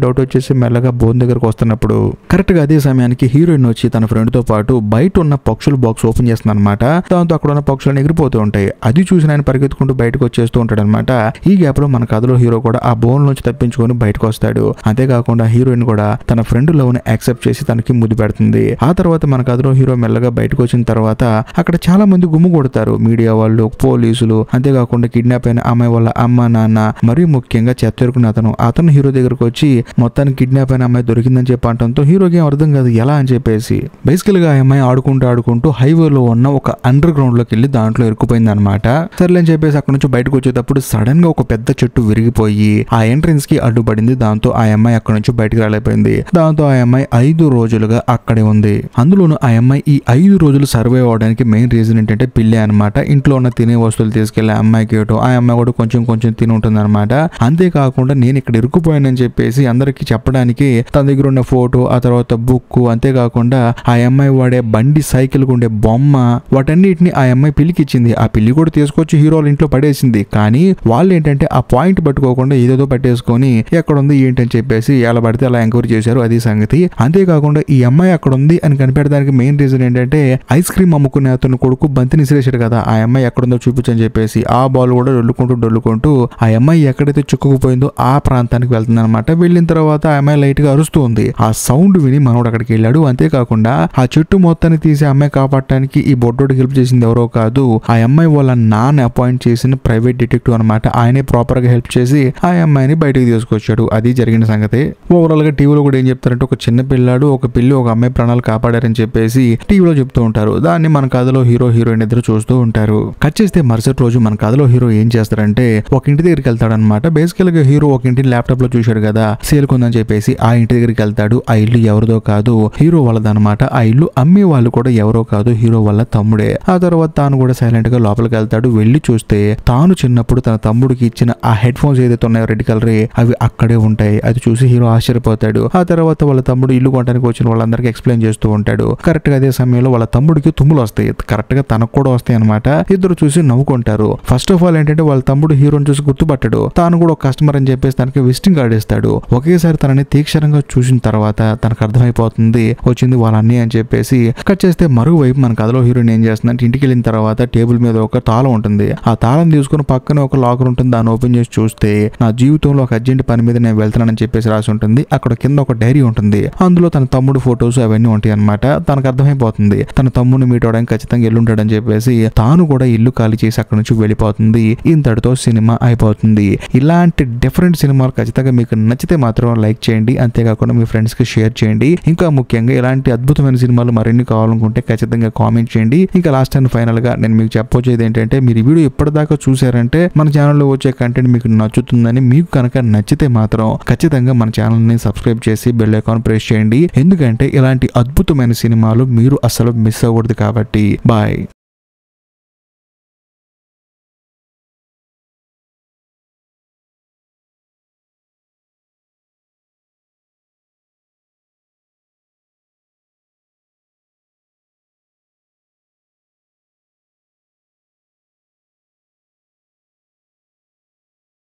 డౌట్ వచ్చేసి మెల్లగా బోన్ దగ్గరకు వస్తున్నప్పుడు కరెక్ట్ గా అదే సమయానికి హీరోయిన్ వచ్చి తన ఫ్రెండ్ తో పాటు బయట ఉన్న పక్షుల బాక్స్ ఓపెన్ చేస్తుంది అనమాట. దాంతో అక్కడ ఉన్న పక్షులను ఎగిరిపోతూ ఉంటాయి. అది చూసి ఆయన పరిగెత్తుకుంటూ బయటకు వచ్చేస్తూ ఉంటాడు అనమాట. ఈ గ్యాప్ లో మన కథలో హీరో కూడా ఆ బోన్ నుంచి తప్పించుకొని బయటకు వస్తాడు. అంతేకాకుండా హీరోయిన్ కూడా తన ఫ్రెండ్ లవ్ ని యాక్సెప్ట్ చేసి తనకి ముద్దు పెడుతుంది. ఆ తర్వాత మన కథలో హీరో మెల్లగా బయటకు వచ్చిన తర్వాత అక్కడ చాలా మంది గుమ్ము కొడతారు. మీడియా వాళ్ళు, పోలీసులు, అంతేకాకుండా కిడ్నాప్ అయిన అమ్మాయి వాళ్ళ అమ్మ నాన్న, మరీ ముఖ్యంగా చెత్తరుకున్న అతను హీరో దగ్గరకు వచ్చి మొత్తానికి కిడ్నాప్ అయిన అమ్మాయి దొరికిందని చెప్పి అంటంతో హీరోకి ఏం అర్థం కాదు ఎలా అని చెప్పేసి. బేసికల్ గా ఆ అమ్మాయి ఆడుకుంటూ హైవేలో ఉన్న ఒక అండర్ గ్రౌండ్ లోకి వెళ్ళి దాంట్లో ఇరుక్కుపోయింది అనమాట. సర్లే అని చెప్పేసి అక్కడ నుంచి బయటకు వచ్చేటప్పుడు సడన్ గా ఒక పెద్ద చెట్టు విరిగిపోయి ఆ ఎంట్రన్స్ కి అడ్డుపడింది. దాంతో ఆ అమ్మాయి అక్కడ నుంచి బయటకు రాలేకపోయింది. దాంతో ఆ అమ్మాయి 5 రోజులుగా అక్కడే ఉంది. అందులోనూ ఆ అమ్మాయి ఈ 5 రోజులు సర్వైవ్ అవడానికి మెయిన్ రీజన్ ఏంటంటే పిల్లి అనమాట. ఇంట్లో ఉన్న తినే వస్తువులు తీసుకెళ్లి అమ్మాయికి ఇవ్వటం, ఆ అమ్మాయి కూడా కొంచెం తిని ఉంటుంది అనమాట. అంతేకాకుండా నేను ఇక్కడ ఇరుక్కుపోయానని చెప్పేసి అందరికి చెప్పడానికి తన దగ్గర ఉన్న ఫోటో, ఆ తర్వాత బుక్, అంతేకాకుండా ఆ అమ్మాయి వాడే బండి, సైకిల్ ఉండే బొమ్మ, వాటన్నిటిని ఆ అమ్మాయి పిల్లికి ఇచ్చింది. ఆ పిల్లి కూడా తీసుకొచ్చి హీరోల ఇంట్లో పడేసింది. కానీ వాళ్ళు ఏంటంటే ఆ పాయింట్ పట్టుకోకుండా ఏదేదో పట్టేసుకొని ఎక్కడ ఉంది ఏంటని చెప్పేసి ఎలా పడితే అలా ఎంక్వైరీ చేశారు. అది సంగతి. అంతేకాకుండా ఈ అమ్మాయి అక్కడ ఉంది అని కనిపెట్టడానికి మెయిన్ రీజన్ ఏంటంటే ఐస్ క్రీమ్ అమ్ముకునే అతను కొడుకు బంతిని విసిరేశాడు కదా, ఆ అమ్మాయి ఎక్కడుందో చూపించని చెప్పేసి ఆ బాల్ కూడా డొల్లుకుంటూ ఆ అమ్మాయి ఎక్కడైతే చిక్కుకుపోయిందో ఆ ప్రాంతానికి వెళ్తుంది అనమాట. వెళ్ళిన తర్వాత ఆ అమ్మాయి లైట్ గా అరుస్తూ ఉంది. ఆ సౌండ్ విని మనోడు అక్కడికి వెళ్ళాడు. అంతేకాకుండా ఆ చెట్టు మొత్తాన్ని తీసి అమ్మాయి కాపాడటానికి ఈ బొడ్డోడికి హెల్ప్ చేసింది ఎవరో కాదు, ఆ అమ్మాయి వాళ్ళ నాన్న అపాయింట్ చేసిన ప్రైవేట్ డిటెక్టివ్ అనమాట. ఆయనే ప్రాపర్ గా హెల్ప్ చేసి ఆ అమ్మాయిని బయటకు తీసుకొచ్చాడు. అది జరిగిన సంగతి. ఓవరాల్ గా టీవీలో కూడా ఏం చెప్తారంటే ఒక చిన్న పిల్లాడు, ఒక పిల్లి, ఒక అమ్మాయి ప్రాణాలు కాపాడారని చెప్పేసి టీవీలో చెప్తూ ఉంటారు. దాన్ని మన కథలో హీరో హీరోయిన్ ఇద్దరు చూస్తూ ఉంటారు. కట్ చేస్తే మరుసటి రోజు మన కథలో హీరో ఏం చేస్తారంటే ఒక ఇంటి దగ్గరికి వెళ్తాడనమాట. బేసికల్ గా హీరో ఒక ఇంటిని ల్యాప్టాప్ లో చూశాడు కదా సేల్ కొందని చెప్పేసి, ఆ ఇంటి దగ్గరికి వెళ్తాడు. ఆ ఇల్లు ఎవరిదో కాదు, హీరో వాళ్ళదనమాట. ఆ ఇల్లు అమ్మే వాళ్ళు కూడా ఎవరో కాదు, హీరో వాళ్ళ తమ్ముడే. ఆ తర్వాత తాను కూడా సైలెంట్ గా లోపలికి వెళ్తాడు. వెళ్ళి చూస్తే తాను చిన్నప్పుడు తన తమ్ముడికి ఇచ్చిన ఆ హెడ్ ఫోన్స్ ఏదైతే ఉన్నాయో రెడ్ కలర్, అవి అక్కడే ఉంటాయి. అది చూసి హీరో ఆశ్చర్యపోతాడు. ఆ తర్వాత వాళ్ళ తమ్ముడు ఇల్లు కొనడానికి వచ్చిన వాళ్ళందరికీ ఎక్స్ప్లెయిన్ చేస్తూ ఉంటాడు. కరెక్ట్ గా అదే సమయంలో వాళ్ళ తమ్ముడికి తుమ్ములు వస్తాయి. కరెక్ట్ గా తనకు కూడా వస్తాయి అనమాట. ఇద్దరు చూసి నవ్వుకుంటారు. ఫస్ట్ ఆఫ్ ఆల్ ఏంటంటే వాళ్ళ తమ్ముడు హీరోని చూసి గుర్తుపట్టాడు. తాను కూడా ఒక కస్టమర్ అని చెప్పేసి తనకి విజిటింగ్ కార్డ్ ఇస్తాడు. ఒకేసారి తనని తీక్షణంగా చూసిన తర్వాత తనకు అర్థమైపోతుంది వచ్చింది వాళ్ళ అన్నయ్య అని చెప్పేసి. కట్ చేస్తే మరోవైపు మన కథలో హీరోయిన్ ఏం చేస్తుందంటే ఇంటికి వెళ్ళిన తర్వాత టేబుల్ మీద ఒక తాళం ఉంటుంది. ఆ తాళం తీసుకుని పక్కన ఒక లాకర్ ఉంటుంది. దాన్ని ఓపెన్ చేసి చూస్తే నా జీవితంలో ఒక అర్జెంట్ పని మీద నేను వెళ్తున్నానని చెప్పేసి రాసి ఉంటుంది. అక్కడ కింద ఒక డైరీ ఉంటుంది. అందులో తన తమ్ముడు ఫొటోస్ అవన్నీ ఉంటాయి అనమాట. తనకు అర్థమైపోతుంది తన తమ్ముడిని మీట్ అవడానికి ఖచ్చితంగా ఎల్లుంటాడని చెప్పేసి తాను కూడా ఇల్లు ఖాళీ చేసి అక్కడ నుంచి వెళ్ళిపోతుంది. ఇంతటితో సినిమా అయిపోతుంది. ఇలాంటి డిఫరెంట్ సినిమాలు ఖచ్చితంగా మీకు నచ్చితే మాత్రం లైక్ చేయండి. అంతేకాకుండా మీ ఫ్రెండ్స్ కి షేర్ చేయండి. ఇంకా ముఖ్యంగా ఇలాంటి అద్భుతమైన సినిమాలు మరిన్ని కావాలనుకుంటే ఖచ్చితంగా కామెంట్ చేయండి. ఇంకా లాస్ట్ అండ్ ఫైనల్ గా నేను మీకు చెప్పొచ్చేది ఏంటంటే మీరు ఈ వీడియో ఇప్పటిదాకా చూసారంటే మన ఛానల్లో వచ్చే కంటెంట్ మీకు నచ్చుతుందని, మీకు కనుక నచ్చితే మాత్రం ఖచ్చితంగా మన ఛానల్ ని సబ్స్క్రైబ్ చేసి బెల్ ఐకాన్ ప్రెస్ చేయండి. ఎందుకంటే ఇలాంటి అద్భుతమైన సినిమాలు మీరు అసలు మిస్ అవ్వకూడదు కాబట్టి. బాయ్.